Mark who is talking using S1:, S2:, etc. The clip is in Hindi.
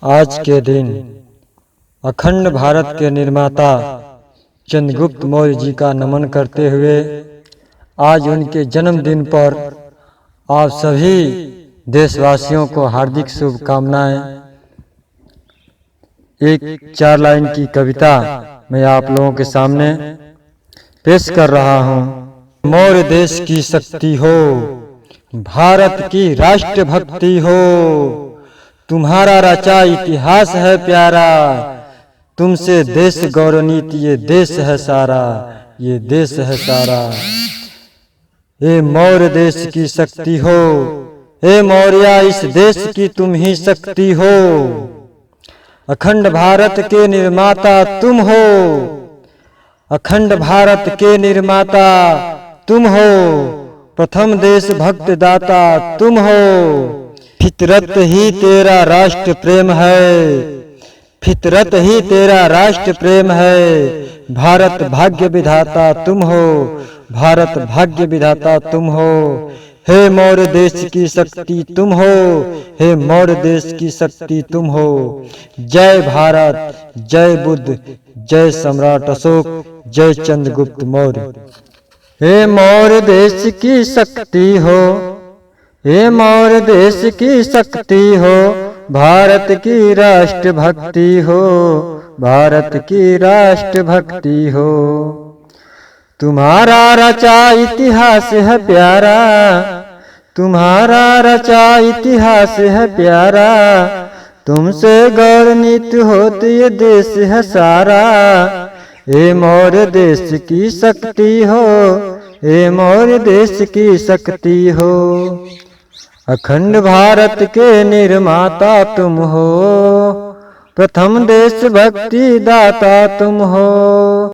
S1: आज के दिन अखंड भारत के निर्माता चंद्रगुप्त मौर्य जी का नमन करते हुए आज उनके जन्मदिन पर आप सभी देशवासियों को हार्दिक शुभकामनाएं। एक 4 लाइन की कविता मैं आप लोगों के सामने पेश कर रहा हूँ। मौर्य देश की शक्ति हो, भारत की राष्ट्र भक्ति हो, तुम्हारा रचा इतिहास है प्यारा, तुमसे देश गौरवनीति ये देश है सारा, ये देश है सारा। हे मौर्य देश की शक्ति हो, हे मौर्या इस देश की तुम ही शक्ति हो, अखंड भारत के निर्माता तुम हो, अखंड भारत के निर्माता तुम हो, प्रथम देश भक्त दाता तुम हो, फितरत ही तेरा राष्ट्र प्रेम है, फितरत ही तेरा राष्ट्र प्रेम है, भारत भाग्य विधाता तुम हो, भारत भाग्य विधाता तुम हो। हे मौर्य देश की शक्ति तुम हो, हे मौर्य देश की शक्ति तुम हो। जय भारत, जय बुद्ध, जय सम्राट अशोक, जय चंद्रगुप्त मौर्य। हे मौर्य देश की शक्ति हो, हे मौर्य देश की शक्ति हो, भारत की राष्ट्र भक्ति हो, भारत की राष्ट्र भक्ति हो। तुम्हारा रचा इतिहास है प्यारा, तुम्हारा रचा इतिहास है प्यारा, तुमसे गौरवान्वित होती ये देश है सारा। हे मौर्य देश की शक्ति हो, हे मौर्य देश की शक्ति हो, अखंड भारत के निर्माता तुम हो, प्रथम देश भक्ति दाता तुम हो।